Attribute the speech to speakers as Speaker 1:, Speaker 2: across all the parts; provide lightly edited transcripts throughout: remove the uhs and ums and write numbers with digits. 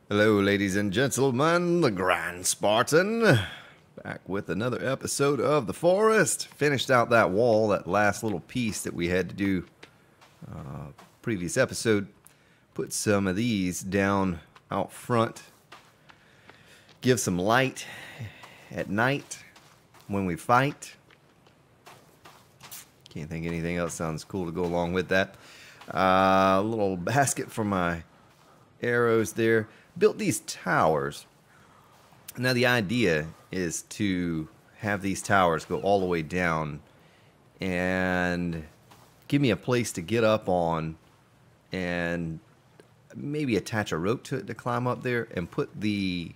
Speaker 1: Hello, ladies and gentlemen, the Grand Spartan, back with another episode of The Forest. Finished out that wall, that last little piece that we had to do previous episode. Put some of these down out front. Give some light at night when we fight. Can't think anything else sounds cool to go along with that. A little basket for my arrows there. Built these towers. Now the idea is to have these towers go all the way down and give me a place to get up on and maybe attach a rope to it to climb up there and put the,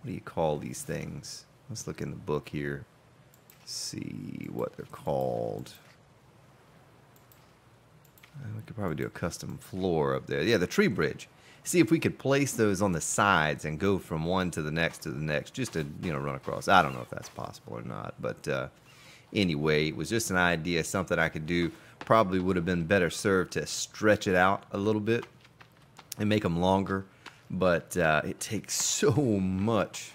Speaker 1: what do you call these things? Let's look in the book here. See what they're called. We could probably do a custom floor up there. Yeah, the tree bridge. See if we could place those on the sides and go from one to the next, just to, run across. I don't know if that's possible or not, but anyway, it was just an idea, something I could do. Probably would have been better served to stretch it out a little bit and make them longer, but it takes so much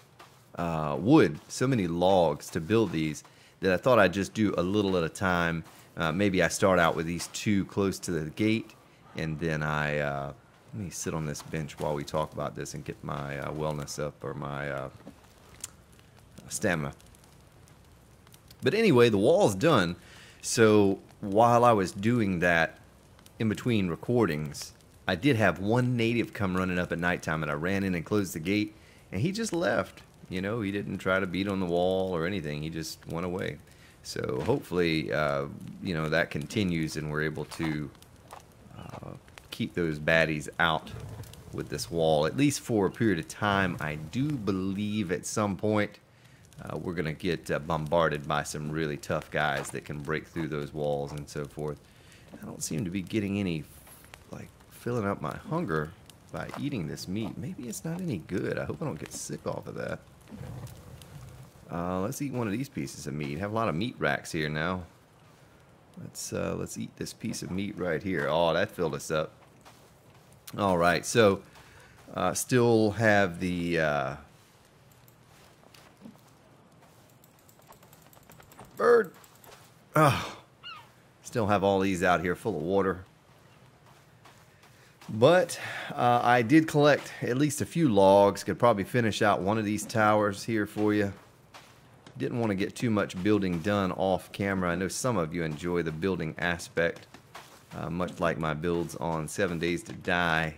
Speaker 1: wood, so many logs to build these that I thought I'd just do a little at a time. Maybe I start out with these two close to the gate, and then let me sit on this bench while we talk about this and get my wellness up, or my stamina. But anyway, the wall's done. So while I was doing that in between recordings, I did have one native come running up at nighttime, and I ran in and closed the gate, and he just left. He didn't try to beat on the wall or anything. He just went away. So hopefully, that continues and we're able to keep those baddies out with this wall, at least for a period of time. I do believe at some point we're going to get bombarded by some really tough guys that can break through those walls and so forth. I don't seem to be getting any, filling up my hunger by eating this meat. Maybe it's not any good. I hope I don't get sick off of that. Let's eat one of these pieces of meat. Have a lot of meat racks here now. Let's eat this piece of meat right here. Oh, that filled us up. All right, so still have the bird. Oh, still have all these out here full of water. But I did collect at least a few logs. Could probably finish out one of these towers here for you. Didn't want to get too much building done off camera. I know some of you enjoy the building aspect, much like my builds on 7 Days to Die.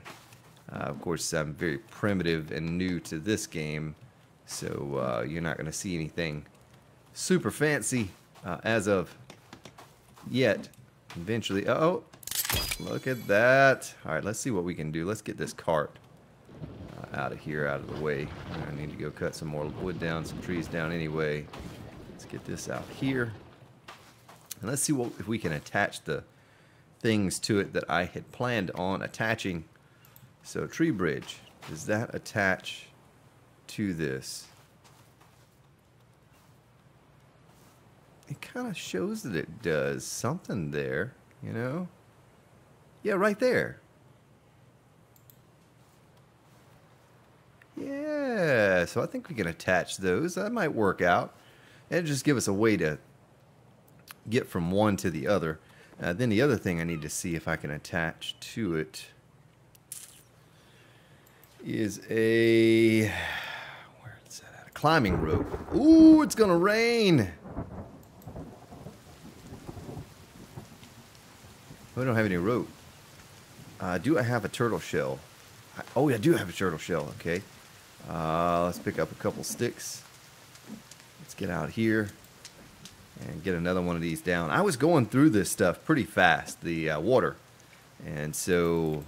Speaker 1: Of course, I'm very primitive and new to this game, so you're not going to see anything super fancy as of yet. Eventually, uh-oh, look at that. All right, let's see what we can do. Let's get this cart out of here, out of the way. I need to go cut some more wood down, some trees down anyway. Let's get this out here. And let's see if we can attach the things to it that I had planned on attaching. So tree bridge, does that attach to this? It kind of shows that it does something there, Yeah, right there. Yeah, so I think we can attach those. That might work out. And just give us a way to get from one to the other. Then the other thing I need to see if I can attach to it is a climbing rope. Ooh, it's gonna rain. We don't have any rope. Do I have a turtle shell? Oh, yeah, I do have a turtle shell. Okay. Let's pick up a couple sticks. Let's get out here and get another one of these down. I was going through this stuff pretty fast, the water. And so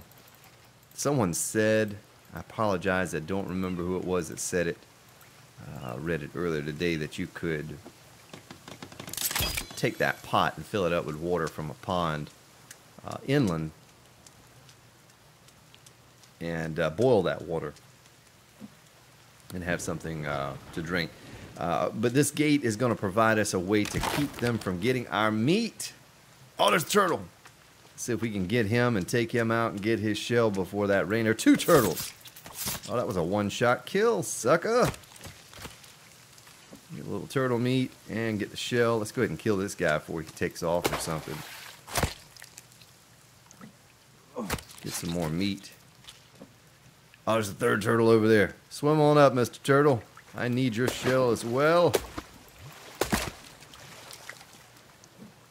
Speaker 1: someone said, I apologize, I don't remember who it was that said it. I read it earlier today that you could take that pot and fill it up with water from a pond inland and boil that water and have something to drink. But this gate is going to provide us a way to keep them from getting our meat. Oh, there's a turtle. Let's see if we can get him and take him out and get his shell before that rain. There are two turtles. Oh, that was a one-shot kill, sucker. Get a little turtle meat and get the shell. Let's go ahead and kill this guy before he takes off or something. Get some more meat. Oh, there's a third turtle over there. Swim on up, Mr. Turtle. I need your shell as well.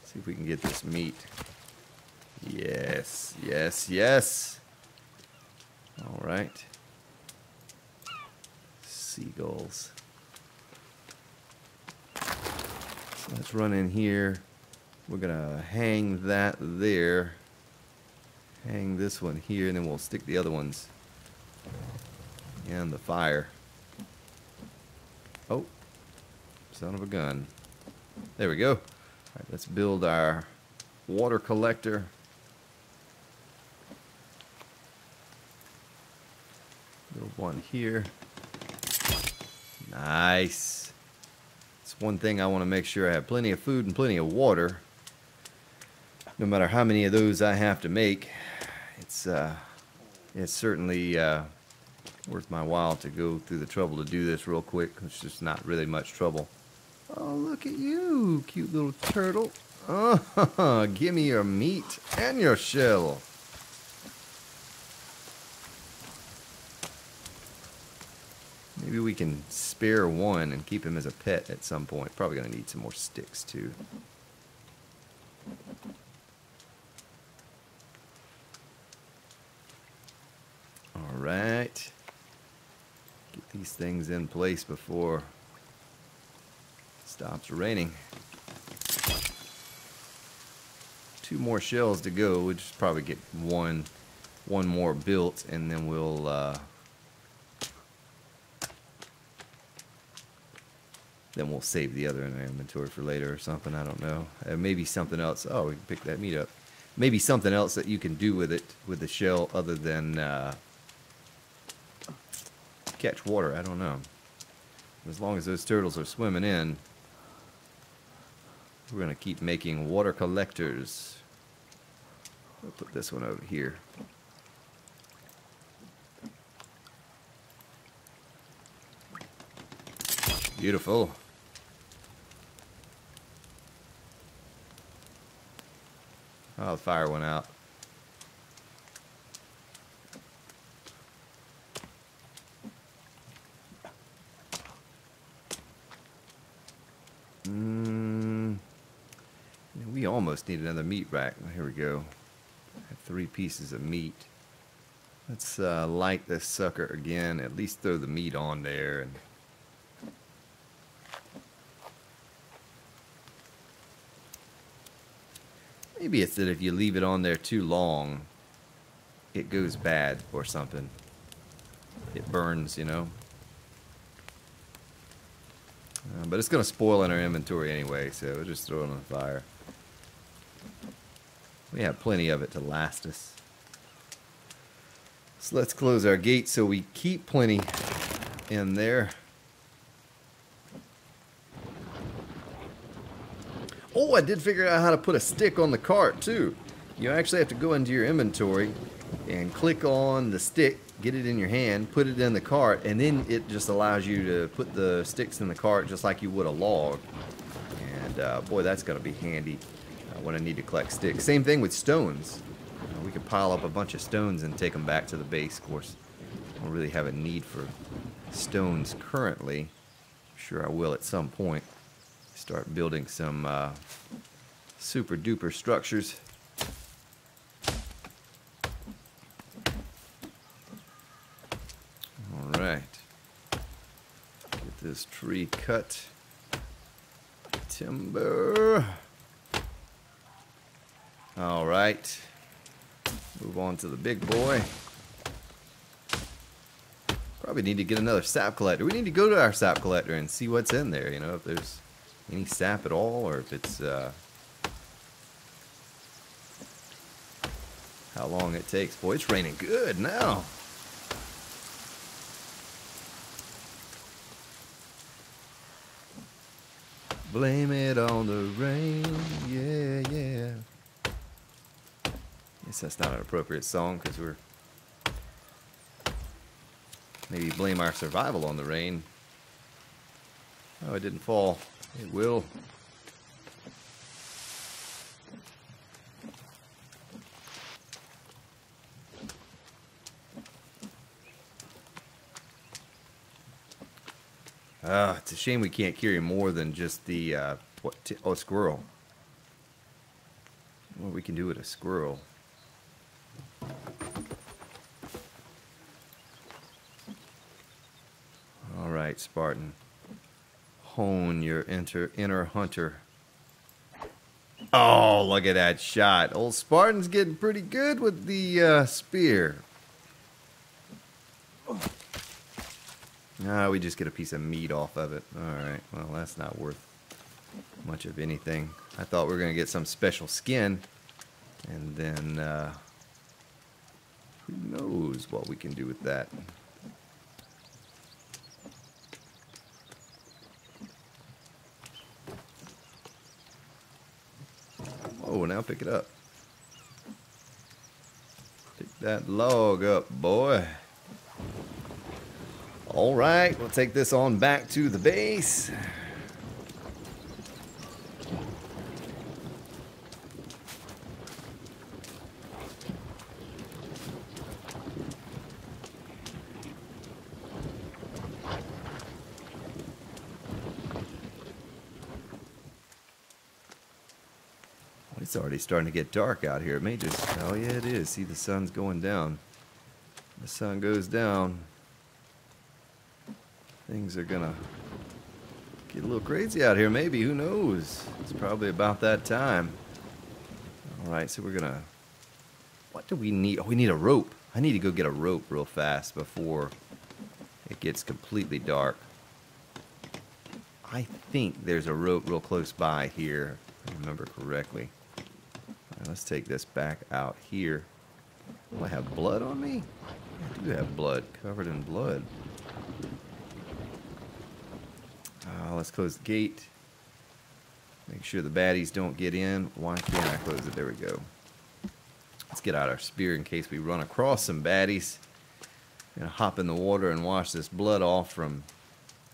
Speaker 1: See if we can get this meat. Yes, yes, yes. All right. Seagulls. So let's run in here. We're gonna hang that there. Hang this one here, and then we'll stick the other ones in the fire. Oh, son of a gun. There we go. All right, let's build our water collector. Build one here. Nice. It's one thing I want to make sure I have plenty of food and plenty of water. No matter how many of those I have to make, it's certainly worth my while to go through the trouble to do this real quick. It's just not really much trouble. Oh, look at you, cute little turtle. Oh, give me your meat and your shell. Maybe we can spare one and keep him as a pet at some point. Probably going to need some more sticks, too. All right. Get these things in place before it stops raining. 2 more shells to go. We'll just probably get one more built, and then we'll save the other in our inventory for later or something. I don't know. Maybe something else. Oh, we can pick that meat up. Maybe something else that you can do with it, with the shell, other than catch water. I don't know. As long as those turtles are swimming in, we're going to keep making water collectors. I'll put this one over here. Beautiful. Oh, the fire went out. We almost need another meat rack. Here we go. I have 3 pieces of meat. Let's light this sucker again. At least throw the meat on there. And maybe it's that if you leave it on there too long, it goes bad or something. It burns, you know. But it's going to spoil in our inventory anyway, so we'll just throw it on the fire. We have plenty of it to last us. So let's close our gate so we keep plenty in there. Oh, I did figure out how to put a stick on the cart too. You actually have to go into your inventory and click on the stick, get it in your hand, put it in the cart, and then it just allows you to put the sticks in the cart just like you would a log. And boy, that's going to be handy when I need to collect sticks. Same thing with stones. We could pile up a bunch of stones and take them back to the base. Of course, I don't really have a need for stones currently. I'm sure I will at some point. Start building some super duper structures. All right. Get this tree cut. Timber. All right. Move on to the big boy. Probably need to get another sap collector. We need to go to our sap collector and see what's in there, you know, if there's any sap at all, or if it's how long it takes. Boy, it's raining good now. Blame it on the rain, yeah, yeah. Guess that's not an appropriate song because we're Maybe blame our survival on the rain. Oh, it didn't fall. It will. It's a shame we can't carry more than just the, oh, squirrel. What we can do with a squirrel. Alright, Spartan. Hone your inner hunter. Oh, look at that shot. Old Spartan's getting pretty good with the spear. We just get a piece of meat off of it. Alright, well, that's not worth much of anything. I thought we were going to get some special skin. And then, who knows what we can do with that. Oh, now pick it up. Pick that log up, boy. Alright, we'll take this on back to the base. It's already starting to get dark out here. It may just... Oh, yeah, it is. See, the sun's going down. The sun goes down. Things are gonna get a little crazy out here, maybe. Who knows? It's probably about that time. Alright, so we're gonna... What do we need? Oh, we need a rope. I need to go get a rope real fast before it gets completely dark. I think there's a rope real close by here, if I remember correctly. Alright, let's take this back out here. Do I have blood on me? I do have blood, covered in blood. Let's close the gate. Make sure the baddies don't get in. Why can't I close it? There we go. Let's get out our spear in case we run across some baddies. Gonna hop in the water and wash this blood off from,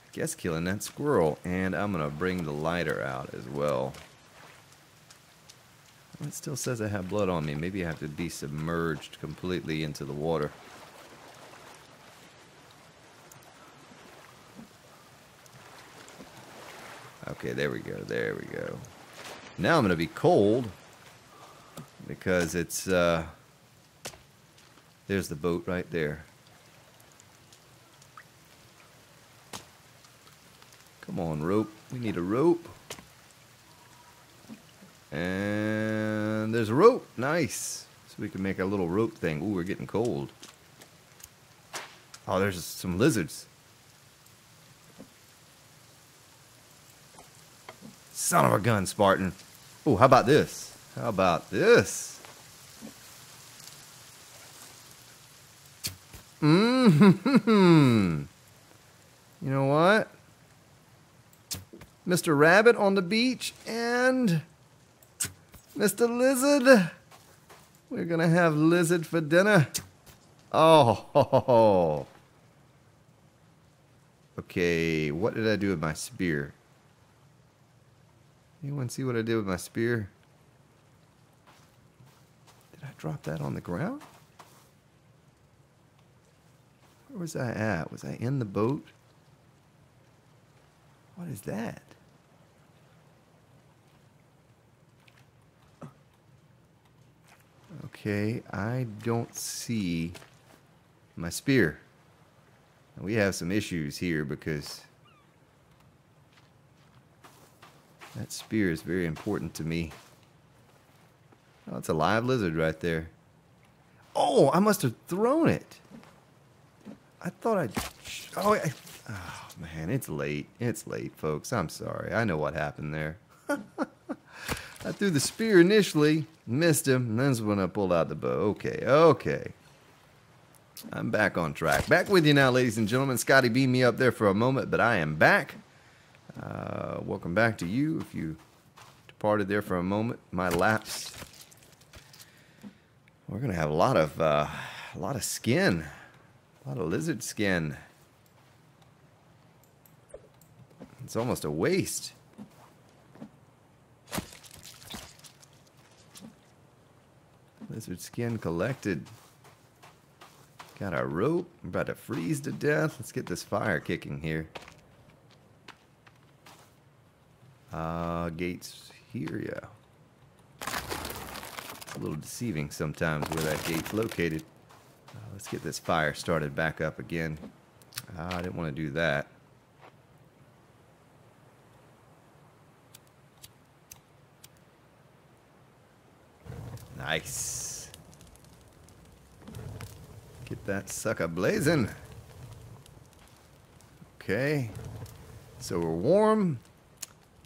Speaker 1: I guess, killing that squirrel. And I'm gonna bring the lighter out as well. It still says I have blood on me. Maybe I have to be submerged completely into the water. Okay, there we go, there we go. Now I'm going to be cold because it's, there's the boat right there. Come on, rope. We need a rope. And there's a rope. Nice. So we can make a little rope thing. Ooh, we're getting cold. Oh, there's some lizards. Son of a gun, Spartan. Oh, how about this? How about this? Mm-hmm. You know what? Mr. Rabbit on the beach and Mr. Lizard. We're going to have lizard for dinner. Oh. Okay, what did I do with my spear? Anyone see what I did with my spear? Did I drop that on the ground? Where was I at? Was I in the boat? What is that? Okay, I don't see my spear. We have some issues here because that spear is very important to me. Oh, it's a live lizard right there. Oh, I must have thrown it. I thought I... Oh, man, it's late. It's late, folks. I'm sorry. I know what happened there. I threw the spear initially, missed him, and then when I pulled out the bow. Okay, okay. I'm back on track. Back with you now, ladies and gentlemen. Scotty beamed me up there for a moment, but I am back. Welcome back to you. If you departed there for a moment, my lapse. We're gonna have a lot of skin. A lot of lizard skin. It's almost a waste. Lizard skin collected. Got our rope. We're about to freeze to death. Let's get this fire kicking here. Gates here, yeah. It's a little deceiving sometimes where that gate's located. Let's get this fire started back up again. I didn't want to do that. Nice. Get that sucker blazing. Okay. So we're warm.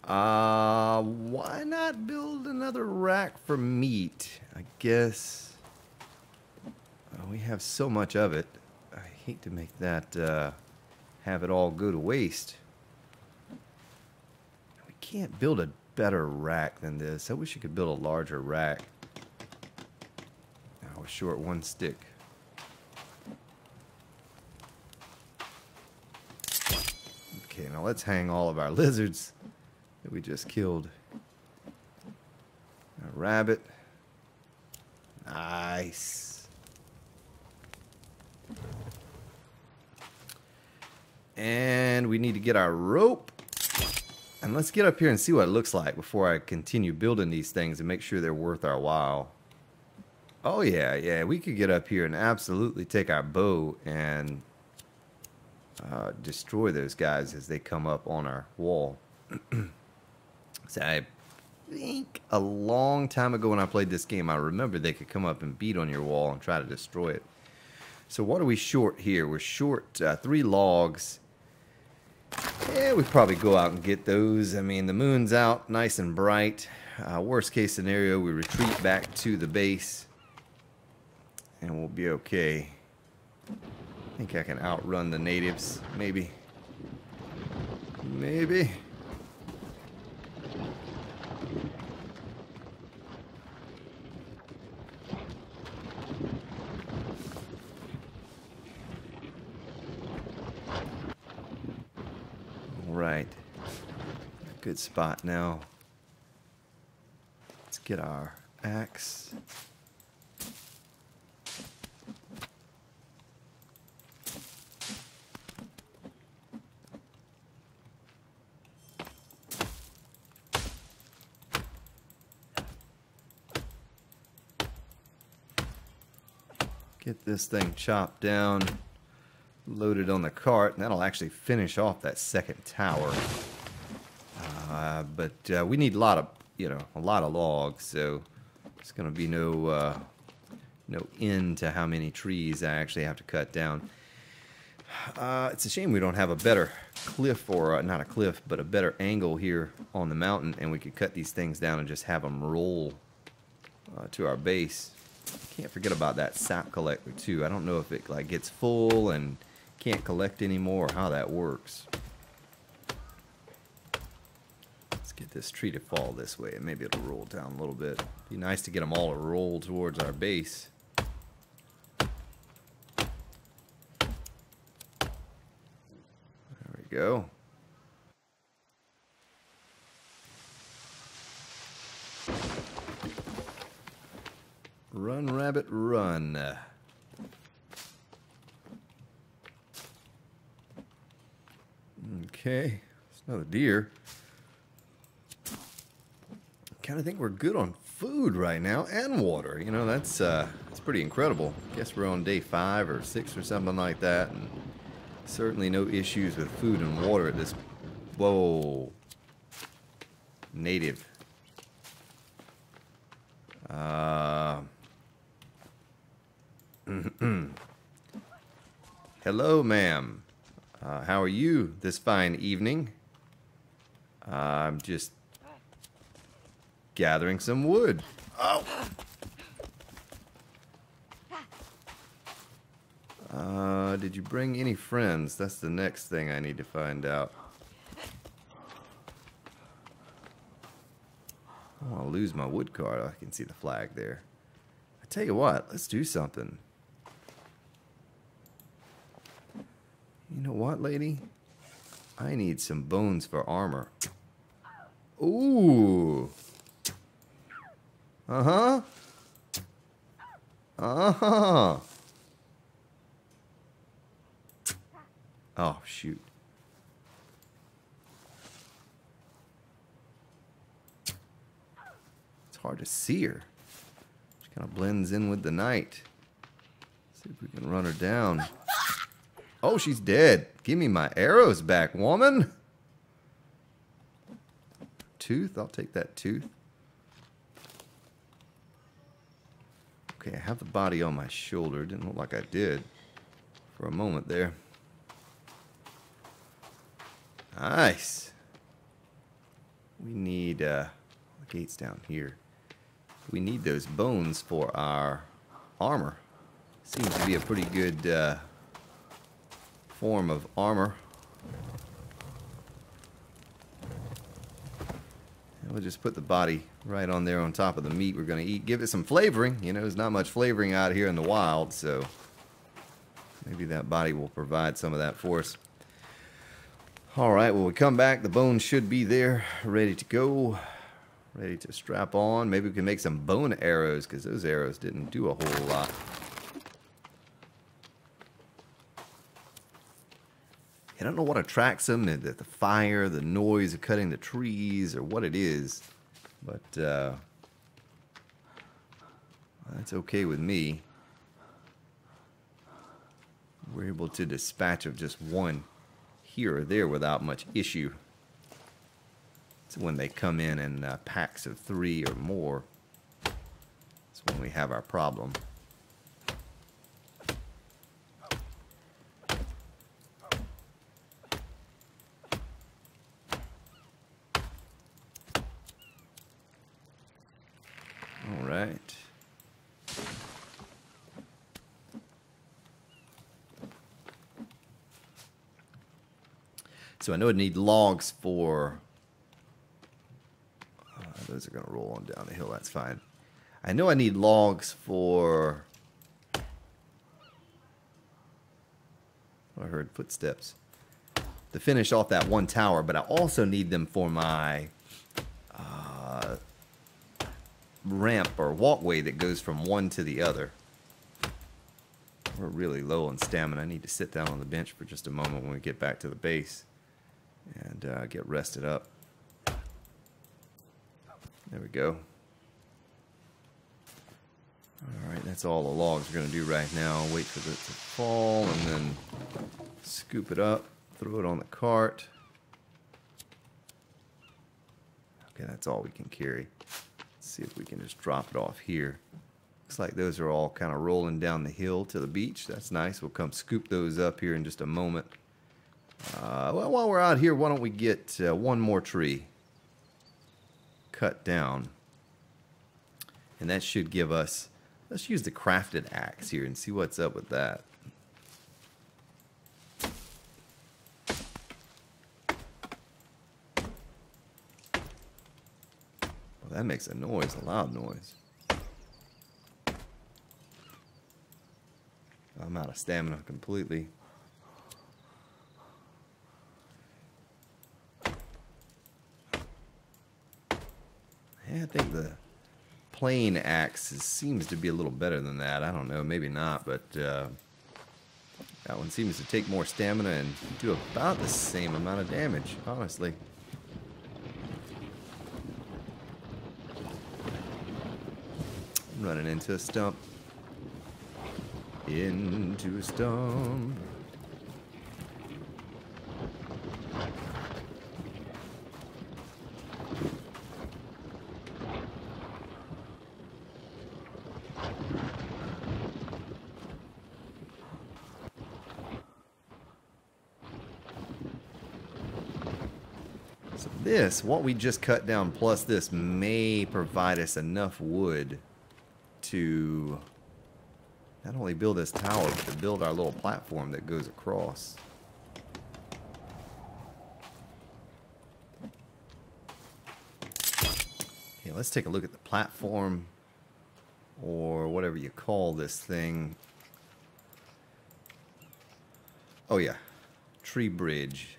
Speaker 1: Why not build another rack for meat? I guess we have so much of it. I hate to make that have it all go to waste. We can't build a better rack than this. I wish you could build a larger rack. Now we're short one stick. Okay, now let's hang all of our lizards that we just killed. A rabbit. Nice. And we need to get our rope. And let's get up here and see what it looks like before I continue building these things and make sure they're worth our while. Oh yeah, we could get up here and absolutely take our bow and destroy those guys as they come up on our wall. So I think a long time ago when I played this game, I remember they could come up and beat on your wall and try to destroy it. So what are we short here? We're short 3 logs. Yeah, we probably go out and get those. I mean, the moon's out nice and bright. Worst case scenario, we retreat back to the base and we'll be okay. I think I can outrun the natives, maybe. Maybe. All right. Good spot now. Let's get our axe. Get this thing chopped down, loaded on the cart, and that'll actually finish off that second tower. But we need a lot of logs, so it's going to be no end to how many trees I actually have to cut down. It's a shame we don't have a better cliff, or not a cliff, but a better angle here on the mountain, and we could cut these things down and just have them roll to our base. Can't forget about that sap collector too. I don't know if it like gets full and can't collect anymore, or how that works. Let's get this tree to fall this way and maybe it'll roll down a little bit. Be nice to get them all to roll towards our base. There we go. Run, rabbit, run. Okay, it's another deer. Kind of think we're good on food right now and water. You know, that's pretty incredible. Guess we're on day 5 or 6 or something like that, and certainly no issues with food and water at this. Whoa, native. Hello, ma'am. How are you this fine evening? I'm just gathering some wood. Oh. Did you bring any friends? That's the next thing I need to find out. Oh, I'll lose my wood card. I can see the flag there. I tell you what, let's do something. You know what, lady? I need some bones for armor. Ooh. Uh-huh. Uh-huh. Oh, shoot. It's hard to see her. She kind of blends in with the night. See if we can run her down. Oh, she's dead. Give me my arrows back, woman. Tooth? I'll take that tooth. Okay, I have the body on my shoulder. Didn't look like I did for a moment there. Nice. We need, the gate's down here. We need those bones for our armor. Seems to be a pretty good form of armor. And we'll just put the body right on there on top of the meat we're going to eat. Give it some flavoring. You know, there's not much flavoring out here in the wild, so maybe that body will provide some of that for us. Alright, when we come back, the bones should be there, ready to go, ready to strap on. Maybe we can make some bone arrows, because those arrows didn't do a whole lot. I don't know what attracts them, the fire, the noise of cutting the trees, or what it is, but that's okay with me. We're able to dispatch of just one here or there without much issue. So when they come in packs of 3 or more, that's when we have our problem. All right. So I know I need logs for... those are going to roll on down the hill, that's fine. I know I need logs for... I heard footsteps. To finish off that one tower, but I also need them for my ramp or walkway that goes from one to the other. We're really low on stamina. I need to sit down on the bench for just a moment when we get back to the base and get rested up. There we go. Alright, that's all the logs we're going to do right now. Wait for it to fall and then scoop it up, throw it on the cart. Okay, that's all we can carry. Let's see if we can just drop it off here. Looks like those are all kind of rolling down the hill to the beach. That's nice. We'll come scoop those up here in just a moment. Well, while we're out here, why don't we get one more tree cut down. And that should give us... Let's use the crafted axe here and see what's up with that. Well, that makes a noise, a loud noise. I'm out of stamina completely. Yeah, I think the plain axe seems to be a little better than that. I don't know, maybe not, but that one seems to take more stamina and do about the same amount of damage, honestly. I'm running into a stump. Into a stump. So this, what we just cut down plus this may provide us enough wood to not only build this tower, but to build our little platform that goes across. Okay, let's take a look at the platform, or whatever you call this thing. Oh yeah, tree bridge.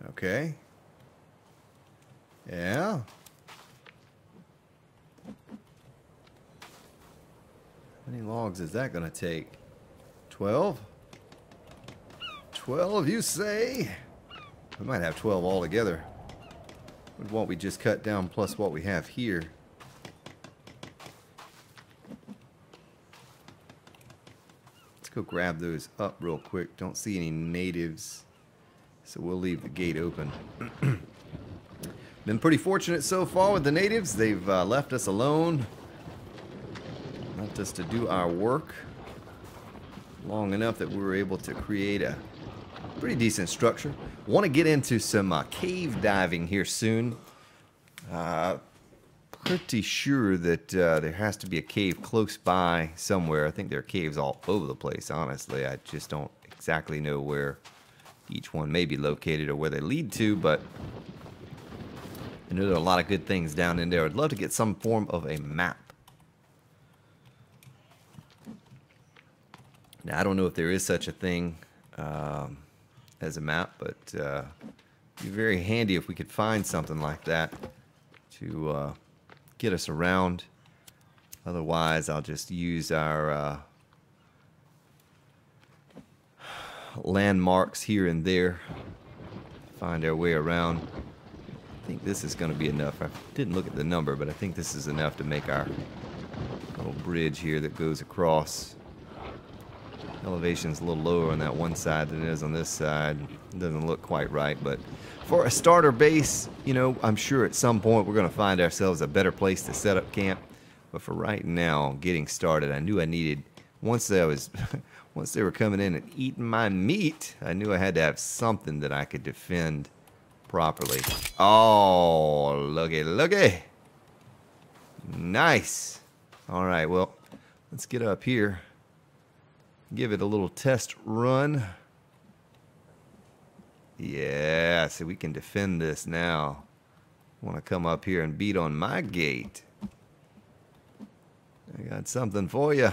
Speaker 1: Okay. Yeah. How many logs is that going to take? 12? 12, you say? We might have 12 altogether. With what we just cut down plus what we have here. Let's go grab those up real quick. Don't see any natives, so we'll leave the gate open. Been pretty fortunate so far with the natives. They've left us alone. Left us to do our work long enough that we were able to create a pretty decent structure. Want to get into some cave diving here soon. Pretty sure that there has to be a cave close by somewhere. I think there are caves all over the place, honestly. I just don't exactly know where each one may be located or where they lead to, but I know there are a lot of good things down in there. I'd love to get some form of a map. Now, I don't know if there is such a thing as a map, but it'd be very handy if we could find something like that to get us around. Otherwise, I'll just use our landmarks here and there, find our way around. I think this is going to be enough. I didn't look at the number, but I think this is enough to make our little bridge here that goes across. Elevation's a little lower on that one side than it is on this side. It doesn't look quite right, but for a starter base, you know, I'm sure at some point we're going to find ourselves a better place to set up camp. But for right now, getting started, I knew I needed, once they were coming in and eating my meat, I knew I had to have something that I could defend properly. Oh, looky, looky. Nice. All right, well, let's get up here. Give it a little test run. Yeah, see, we can defend this now. Want to come up here and beat on my gate. I got something for you.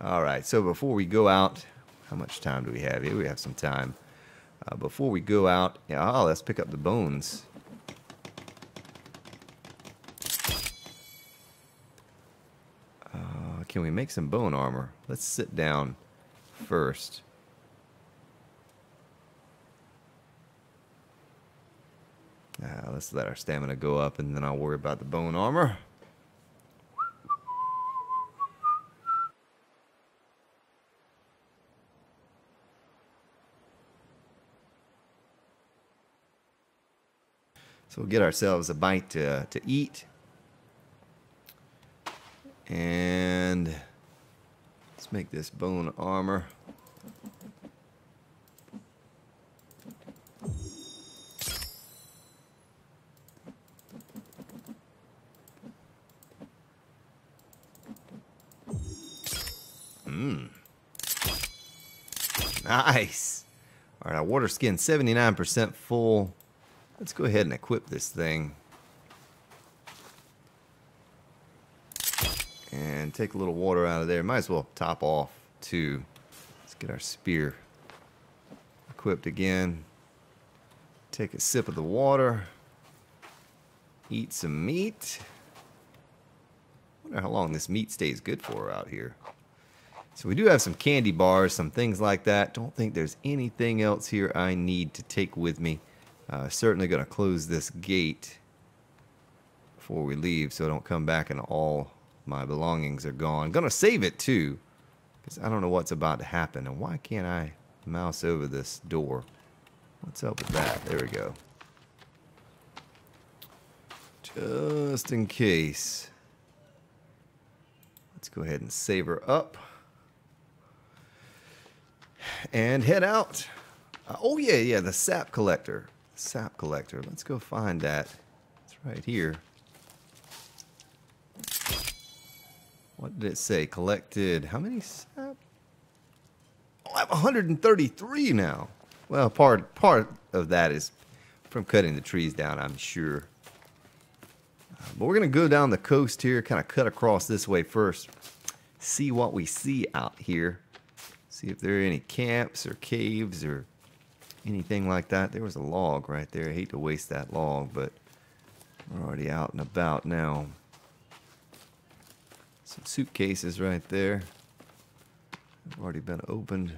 Speaker 1: All right, so before we go out, how much time do we have here? We have some time. Before we go out, let's pick up the bones. Can we make some bone armor? Let's sit down first. Let's let our stamina go up, and then I'll worry about the bone armor. So we'll get ourselves a bite to eat. And let's make this bone armor. Nice. All right, our water skin 79% full. Let's go ahead and equip this thing. And take a little water out of there. Might as well top off too. Let's get our spear equipped again. Take a sip of the water. Eat some meat. Wonder how long this meat stays good for out here. So we do have some candy bars, some things like that. Don't think there's anything else here I need to take with me. Certainly going to close this gate before we leave so I don't come back and all my belongings are gone. Gonna save it too, because I don't know what's about to happen. And why can't I mouse over this door? What's up with that? There we go. Just in case. Let's go ahead and save her up. And head out. Oh yeah, the sap collector. Sap collector. Let's go find that. It's right here. What did it say? Collected how many sap? Oh, I have 133 now. Well, part of that is from cutting the trees down, I'm sure. But we're going to go down the coast here, kind of cut across this way first. See what we see out here. See if there are any camps or caves or anything like that. There was a log right there. I hate to waste that log, but we're already out and about now. Some suitcases right there. Have already been opened.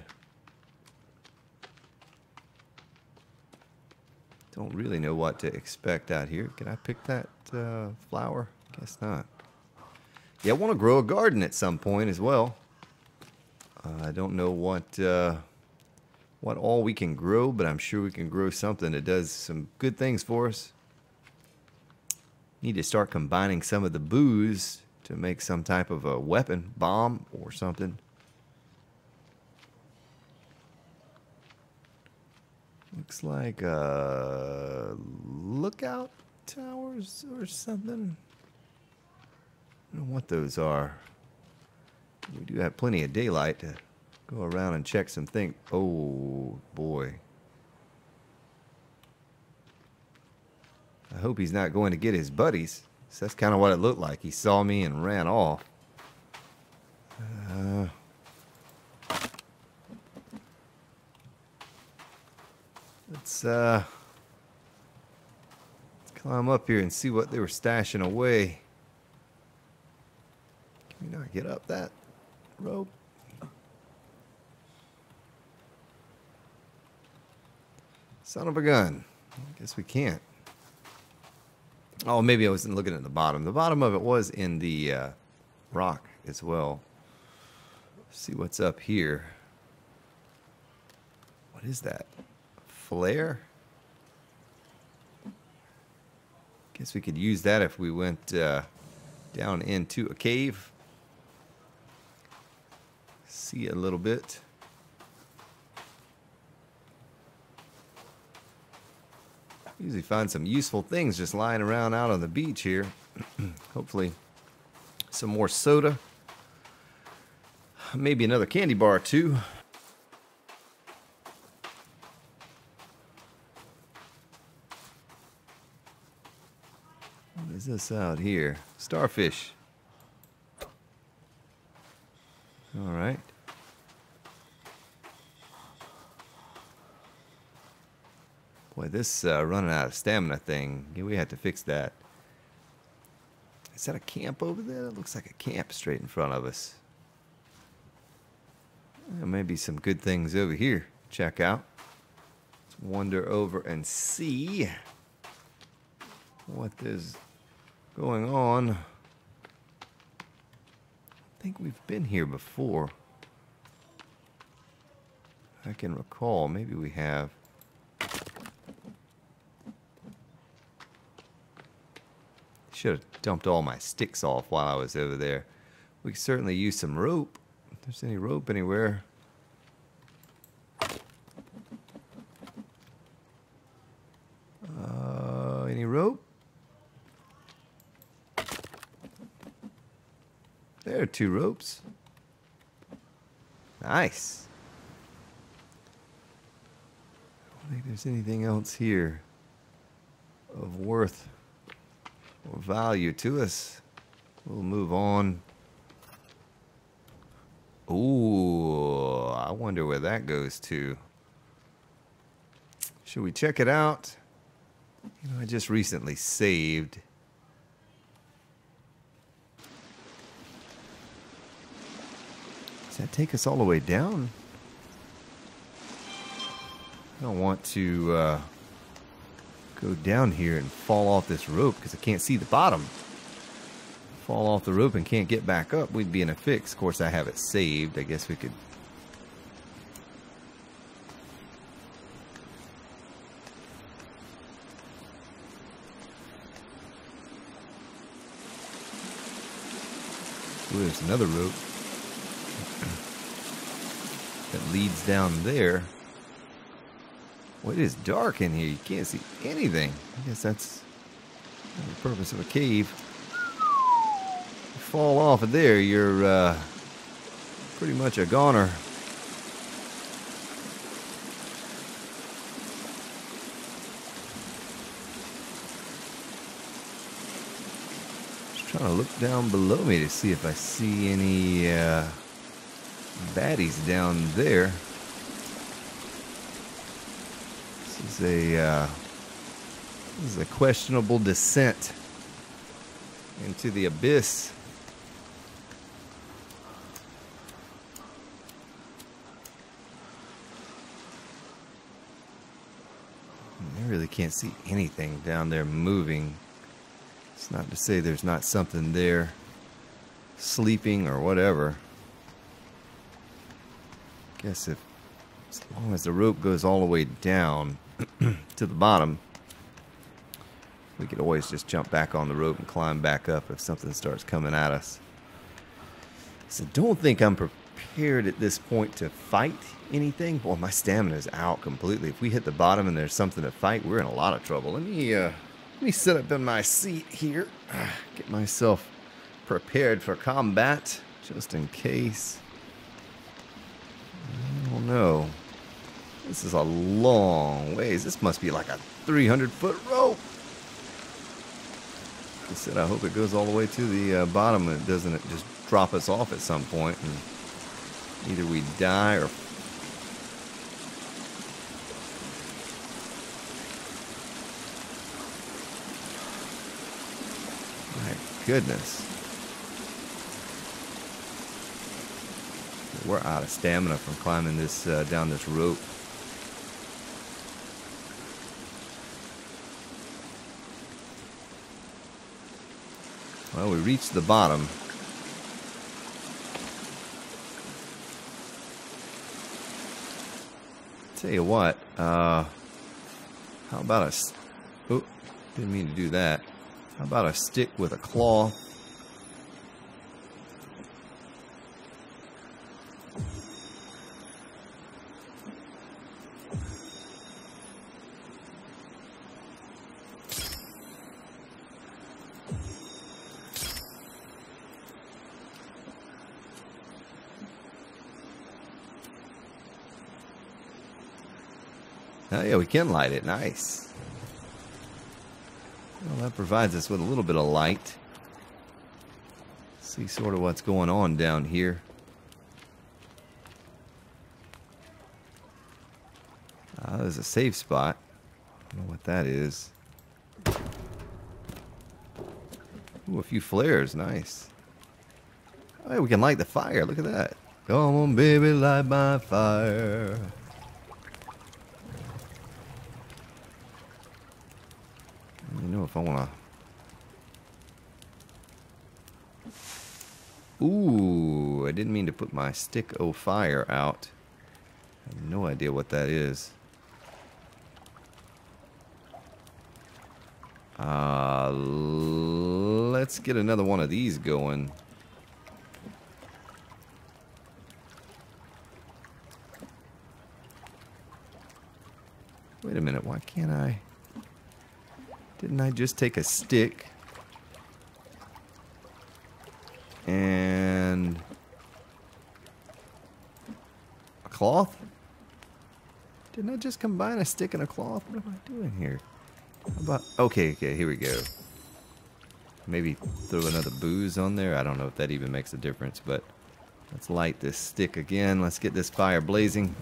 Speaker 1: Don't really know what to expect out here. Can I pick that flower? Guess not. Yeah, I want to grow a garden at some point as well. I don't know what all we can grow, but I'm sure we can grow something that does some good things for us. Need to start combining some of the booze to make some type of a weapon, bomb or something. Looks like lookout towers or something. I don't know what those are. We do have plenty of daylight to go around and check some things. Oh, boy. I hope he's not going to get his buddies. So that's kind of what it looked like. He saw me and ran off. Let's climb up here and see what they were stashing away. Can we not get up that rope? Son of a gun. I guess we can't. Oh, maybe I wasn't looking at the bottom. The bottom of it was in the rock as well. Let's see what's up here. What is that? Flare? Guess we could use that if we went down into a cave. See a little bit. Usually find some useful things just lying around out on the beach here. Hopefully some more soda. Maybe another candy bar or two. What is this out here? Starfish. All right. Boy, this running out of stamina thing, we had to fix that. Is that a camp over there? It looks like a camp straight in front of us. There may be some good things over here. Check out. Let's wander over and see what is going on. I think we've been here before. I can recall. Maybe we have. Should have dumped all my sticks off while I was over there. We could certainly use some rope. If there's any rope anywhere. Any rope? There are 2 ropes. Nice. I don't think there's anything else here of worth or value to us. We'll move on. Ooh, I wonder where that goes to. Should we check it out? You know, I just recently saved. Does that take us all the way down? I don't want to go down here and fall off this rope because I can't see the bottom. Fall off the rope and can't get back up, we'd be in a fix. Of course, I have it saved. I guess we could. Ooh, there's another rope that leads down there. Well, it is dark in here. You can't see anything. I guess that's the purpose of a cave. You fall off of there, you're pretty much a goner. Trying to look down below me to see if I see any baddies down there. This is a questionable descent into the abyss. I really can't see anything down there moving. It's not to say there's not something there sleeping or whatever. Guess if, as long as the rope goes all the way down to the bottom, we could always just jump back on the rope and climb back up if something starts coming at us. So don't think I'm prepared at this point to fight anything. Boy, my stamina is out completely. If we hit the bottom and there's something to fight, we're in a lot of trouble. Let me sit up in my seat here. Get myself prepared for combat, just in case. I don't know. This is a long ways. This must be like a 300-foot rope. Like I said, I hope it goes all the way to the bottom and it doesn't just drop us off at some point and either we die or... My goodness. We're out of stamina from climbing this down this rope. Well, we reached the bottom. Tell you what, how about oh, didn't mean to do that. How about a stick with a claw? Oh yeah, we can light it. Nice. Well, that provides us with a little bit of light. See sort of what's going on down here. There's a safe spot. I don't know what that is. Ooh, a few flares. Nice. Oh, yeah, we can light the fire. Look at that. Come on, baby, light my fire. You know, if I want to... Ooh, I didn't mean to put my stick o' fire out. I have no idea what that is. Let's get another one of these going. Wait a minute, why can't I... Didn't I just take a stick and a cloth? Didn't I just combine a stick and a cloth? What am I doing here? How about... Okay, here we go. Maybe throw another booze on there. I don't know if that even makes a difference, but let's light this stick again. Let's get this fire blazing.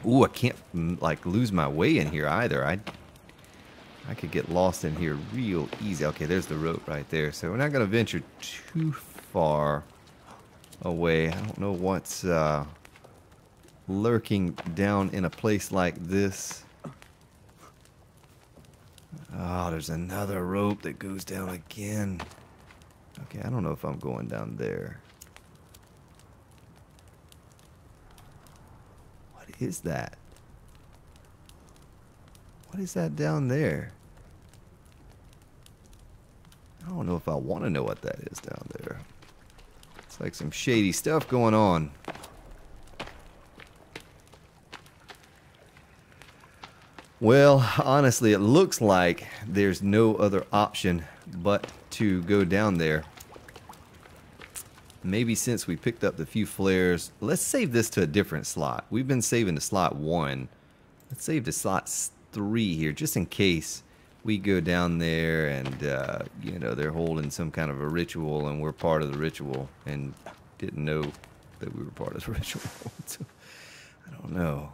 Speaker 1: Ooh, I can't like lose my way in here either. I could get lost in here real easy. Okay, there's the rope right there. So we're not going to venture too far away. I don't know what's lurking down in a place like this. Oh, there's another rope that goes down again. Okay, I don't know if I'm going down there. What is that? What is that down there? I don't know if I want to know what that is down there. It's like some shady stuff going on. Well, honestly, it looks like there's no other option but to go down there. Maybe since we picked up the few flares, let's save this to a different slot. We've been saving to slot 1. Let's save to slot 3 here, just in case we go down there and, you know, they're holding some kind of a ritual and we're part of the ritual and didn't know that we were part of the ritual. So, I don't know.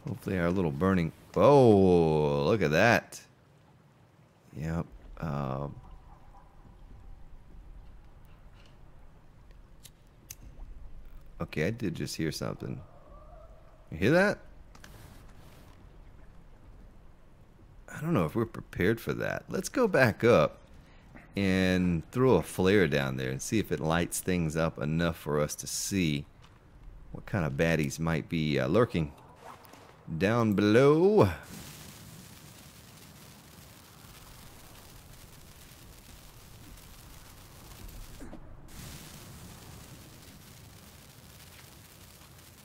Speaker 1: Hopefully our little burning... Oh, look at that. Yep. Okay, I did just hear something. You hear that? I don't know if we're prepared for that. Let's go back up and throw a flare down there and see if it lights things up enough for us to see what kind of baddies might be lurking down below.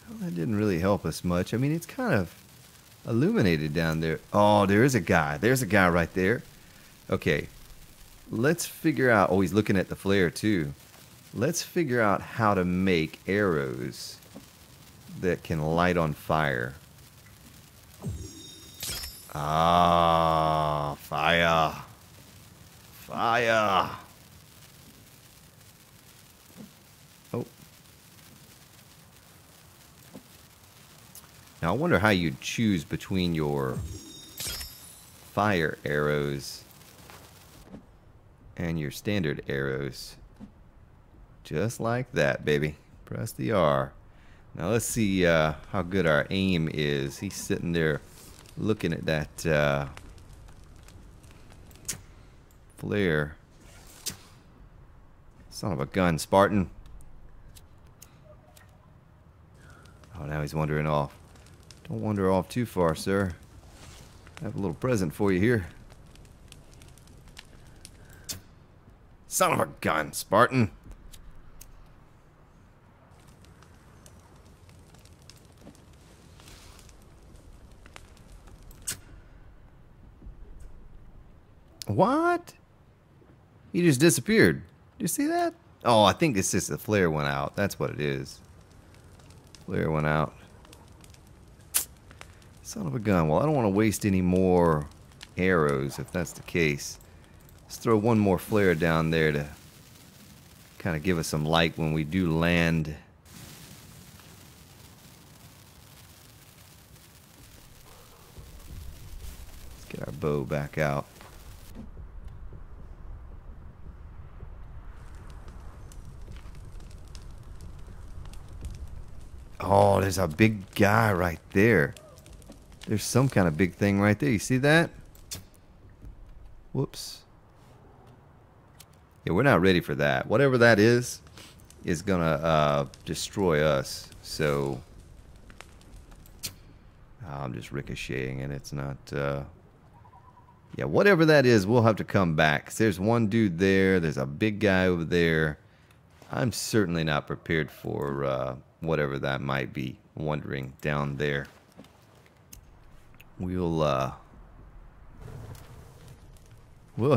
Speaker 1: Well, that didn't really help us much. I mean, it's kind of illuminated down there. Oh, there is a guy. There's a guy right there. Okay, let's figure out... Oh, he's looking at the flare too. Let's figure out how to make arrows that can light on fire. Ah, fire. Fire. Oh. Now I wonder how you'd choose between your fire arrows and your standard arrows. Just like that, baby. Press the R. Now let's see how good our aim is. He's sitting there looking at that flare. Son of a gun, Spartan. Oh, now he's wandering off. Don't wander off too far, sir. I have a little present for you here. Son of a gun, Spartan. What? He just disappeared. Did you see that? Oh, I think it's just the flare went out. That's what it is. Flare went out. Son of a gun. Well, I don't want to waste any more arrows if that's the case. Let's throw one more flare down there to kind of give us some light when we do land. Let's get our bow back out. Oh, there's a big guy right there. There's some kind of big thing right there. You see that? Whoops. Yeah, we're not ready for that. Whatever that is gonna destroy us. So I'm just ricocheting and it's not yeah, whatever that is, we'll have to come back. 'Cause there's one dude there, there's a big guy over there. I'm certainly not prepared for whatever that might be wandering down there. We'll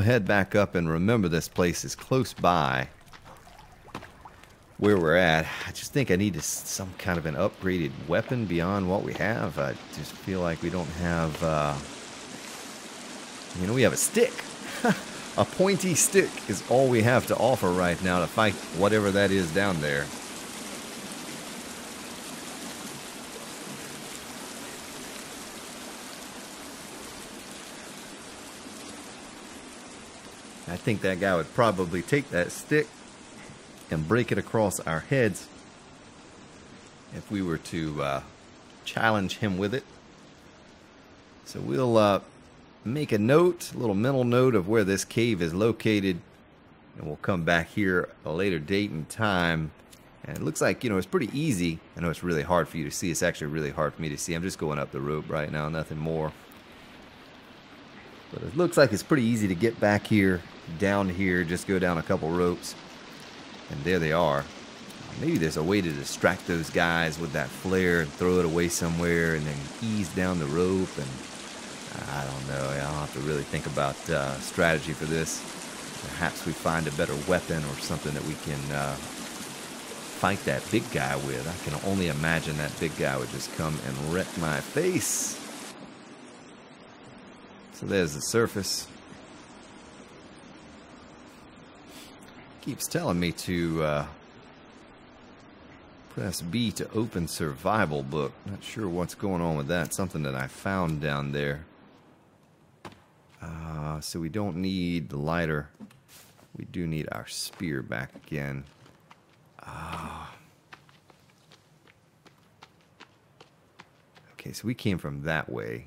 Speaker 1: head back up, and remember this place is close by where we're at. I just think I need some kind of an upgraded weapon beyond what we have. I just feel like we don't have, you know, we have a stick. A pointy stick is all we have to offer right now to fight whatever that is down there. I think that guy would probably take that stick and break it across our heads if we were to challenge him with it. So we'll make a note, a little mental note of where this cave is located, and we'll come back here at a later date and time. And it looks like, you know, it's pretty easy. I know it's really hard for you to see. It's actually really hard for me to see. I'm just going up the rope right now, nothing more. But it looks like it's pretty easy to get back here, down here, just go down a couple ropes. And there they are. Maybe there's a way to distract those guys with that flare and throw it away somewhere and then ease down the rope. And I don't know. I'll have to really think about strategy for this. Perhaps we find a better weapon or something that we can fight that big guy with. I can only imagine that big guy would just come and wreck my face. So there's the surface. Keeps telling me to press B to open survival book. Not sure what's going on with that. Something that I found down there. So we don't need the lighter. We do need our spear back again. Okay, so we came from that way.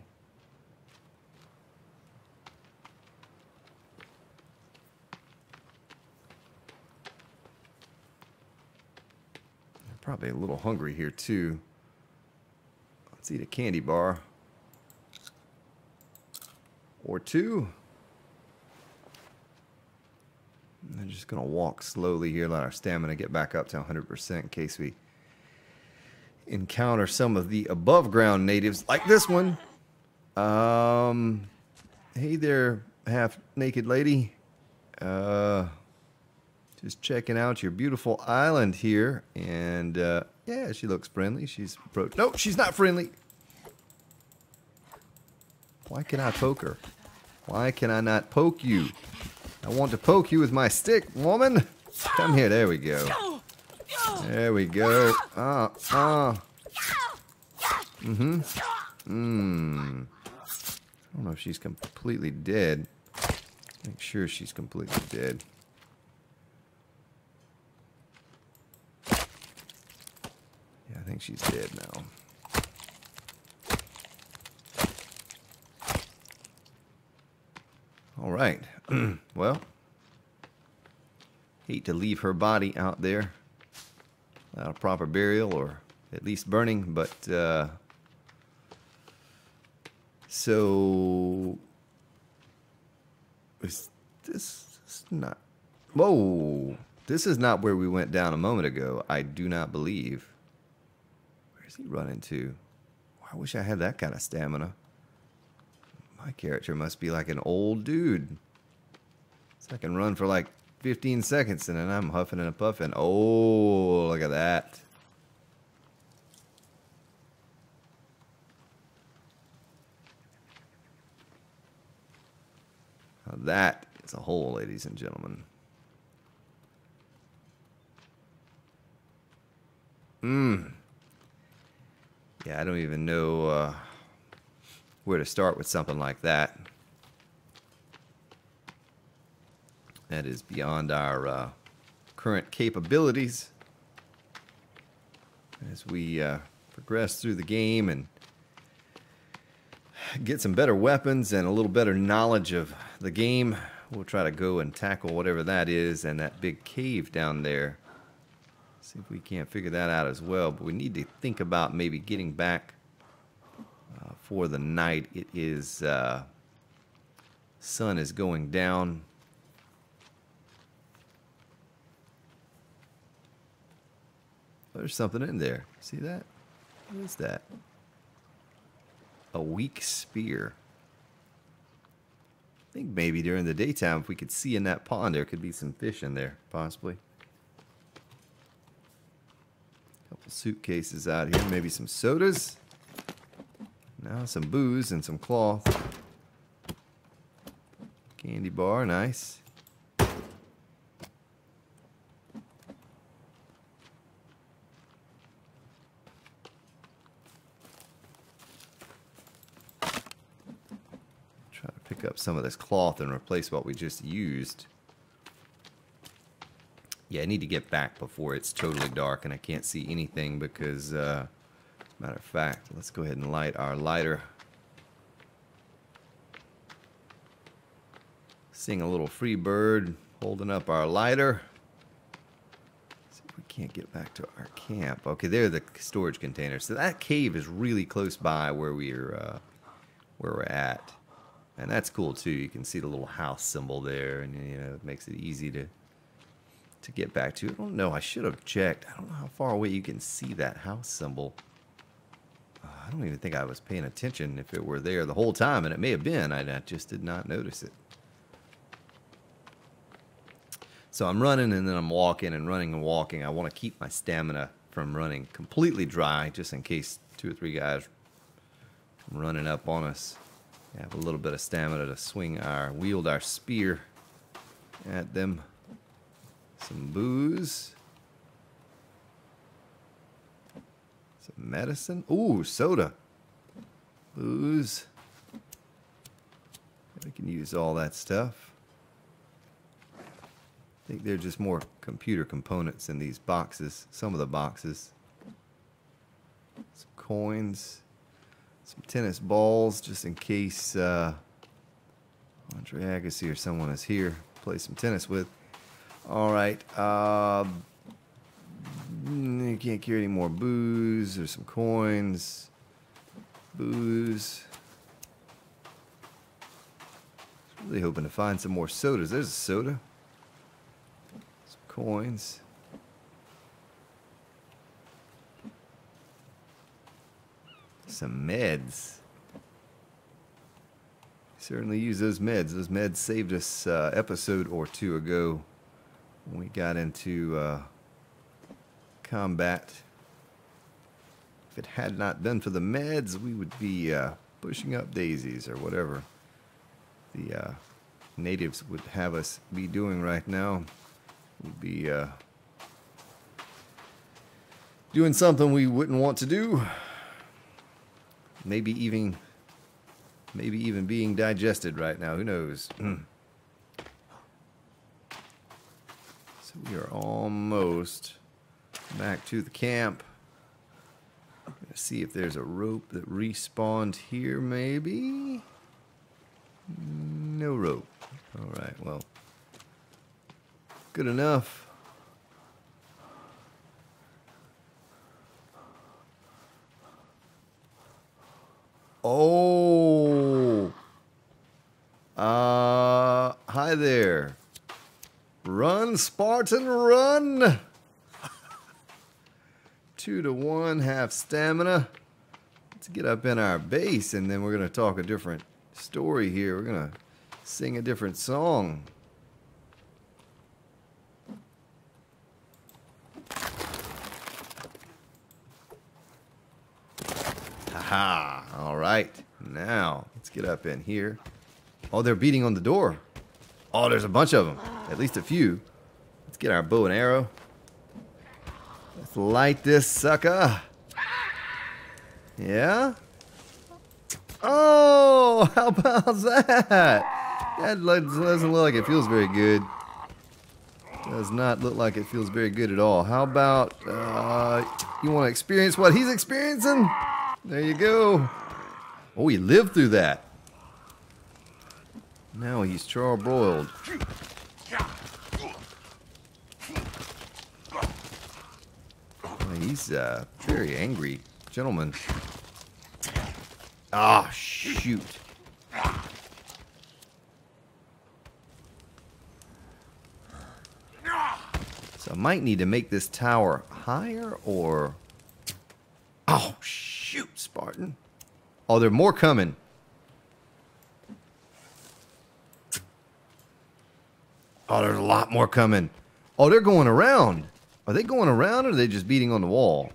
Speaker 1: I'm probably a little hungry here too. Let's eat a candy bar. Or two. And I'm just going to walk slowly here, let our stamina get back up to 100% in case we encounter some of the above ground natives like this one. Hey there, half naked lady. Just checking out your beautiful island here. And yeah, she looks friendly. She's no, she's not friendly. Why can I poke her? Why can I not poke you? I want to poke you with my stick, woman. Come here. There we go. There we go. I don't know if she's completely dead. Make sure she's completely dead. Yeah, I think she's dead now. All right. Well, hate to leave her body out there without a proper burial or at least burning, but so is this not? Whoa! This is not where we went down a moment ago. I do not believe. Where's he running to? I wish I had that kind of stamina. My character must be like an old dude. So I can run for like 15 seconds and then I'm huffing and puffing. Oh, look at that. Now that is a hole, ladies and gentlemen. Yeah, I don't even know where to start with something like that. That is beyond our current capabilities as we progress through the game and get some better weapons and a little better knowledge of the game. We'll try to go and tackle whatever that is and that big cave down there. See if we can't figure that out as well. But we need to think about maybe getting back for the night. It is sun is going down. There's something in there. See that? What is that? A weak spear. I think maybe during the daytime, if we could see in that pond, there could be some fish in there, possibly. A couple suitcases out here, maybe some sodas. Now some booze and some cloth. Candy bar, nice. Try to pick up some of this cloth and replace what we just used. Yeah, I need to get back before it's totally dark and I can't see anything because, matter of fact, let's go ahead and light our lighter. Sing a little free bird, holding up our lighter. See if we can't get back to our camp. Okay, there are the storage containers. So that cave is really close by where we're at. And that's cool too. You can see the little house symbol there, and you know, it makes it easy to get back to. I don't know. I should have checked. I don't know how far away you can see that house symbol. I don't even think I was paying attention if it were there the whole time, and it may have been. I just did not notice it. So I'm running and then I'm walking and running and walking. I want to keep my stamina from running completely dry, just in case 2 or 3 guys come running up on us. Have a little bit of stamina to wield our spear at them. Some booze. Some medicine. Ooh, soda. Booze. We can use all that stuff. I think they're just more computer components in these boxes. Some of the boxes. Some coins. Some tennis balls, just in case Andre Agassi or someone is here. Play some tennis with. Alright. You can't carry any more booze. There's some coins. Booze. Really hoping to find some more sodas. There's a soda. Some coins. Some meds. Certainly use those meds. Those meds saved us episode or two ago when we got into combat. If it had not been for the meds, we would be pushing up daisies or whatever the natives would have us be doing right now. We'd be doing something we wouldn't want to do. Maybe even being digested right now. Who knows? So we are almost back to the camp. Let's see if there's a rope that respawned here, maybe? No rope. Alright, well. Good enough. Oh. Hi there. Run, Spartan, run! 2 to 1, half stamina. Let's get up in our base, and then we're going to talk a different story here. We're going to sing a different song. Haha. All right. Now, let's get up in here. Oh, they're beating on the door. Oh, there's a bunch of them. At least a few. Let's get our bow and arrow. Let's light this sucker. Yeah? Oh, how about that? That doesn't look like it feels very good. Does not look like it feels very good at all. How about, you want to experience what he's experiencing? There you go. Oh, he lived through that. Now he's charbroiled. He's a very angry gentleman. Ah, shoot. So I might need to make this tower higher or... Oh, shoot, Spartan. Oh, there are more coming. Oh, there's a lot more coming. Oh, they're going around. Are they going around or are they just beating on the wall?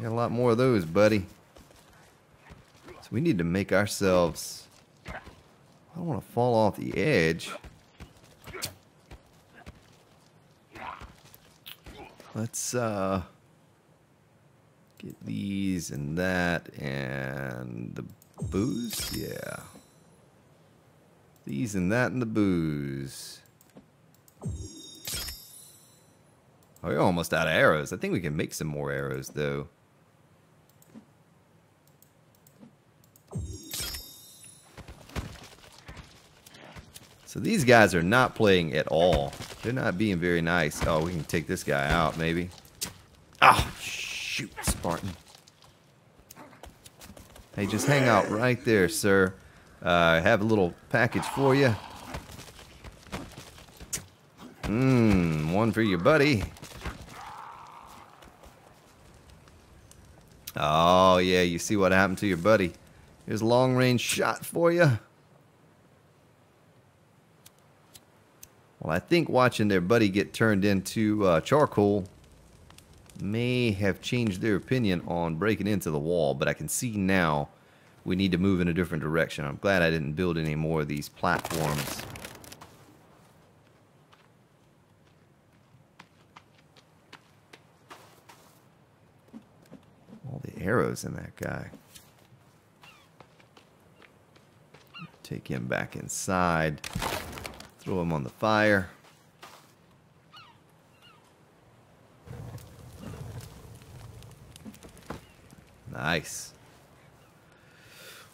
Speaker 1: Got a lot more of those, buddy. So we need to make ourselves... I don't want to fall off the edge. Let's get these and that and the booze. Yeah. These and that and the booze. Oh, we're almost out of arrows. I think we can make some more arrows, though. So these guys are not playing at all. They're not being very nice. Oh, we can take this guy out, maybe. Oh, shoot, Spartan. Hey, just hang out right there, sir. I have a little package for you. One for your buddy. Oh, yeah, you see what happened to your buddy. Here's a long-range shot for you. Well, I think watching their buddy get turned into charcoal may have changed their opinion on breaking into the wall, but I can see now we need to move in a different direction. I'm glad I didn't build any more of these platforms. All the arrows in that guy. Take him back inside. Throw him on the fire. Nice.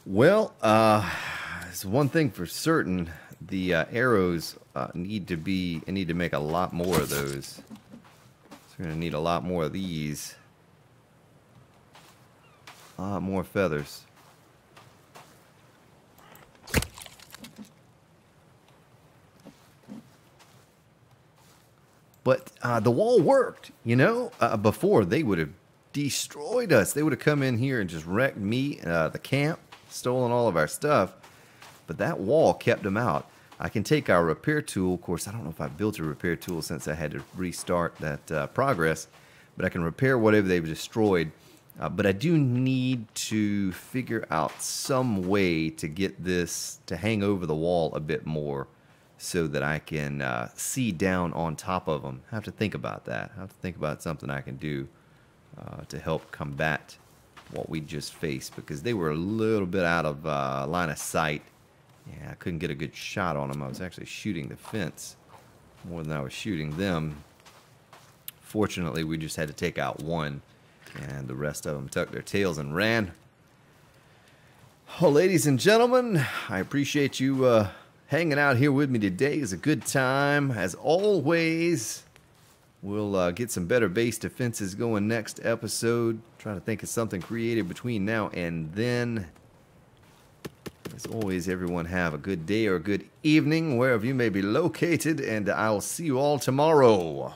Speaker 1: Well, it's one thing for certain. The arrows need to make a lot more of those. So we're going to need a lot more of these. A lot more feathers. But the wall worked, you know. Before, they would have destroyed us. They would have come in here and just wrecked me, the camp, stolen all of our stuff. But that wall kept them out. I can take our repair tool. Of course, I don't know if I've built a repair tool since I had to restart that progress. But I can repair whatever they've destroyed. But I do need to figure out some way to get this to hang over the wall a bit more, so that I can see down on top of them. I have to think about that. I have to think about something I can do to help combat what we just faced, because they were a little bit out of line of sight. Yeah, I couldn't get a good shot on them. I was actually shooting the fence more than I was shooting them. Fortunately, we just had to take out one, and the rest of them tucked their tails and ran. Well, ladies and gentlemen, I appreciate you hanging out here with me today. Is a good time. As always, we'll get some better base defenses going next episode. Try to think of something creative between now and then. As always, everyone have a good day or a good evening, wherever you may be located, and I'll see you all tomorrow.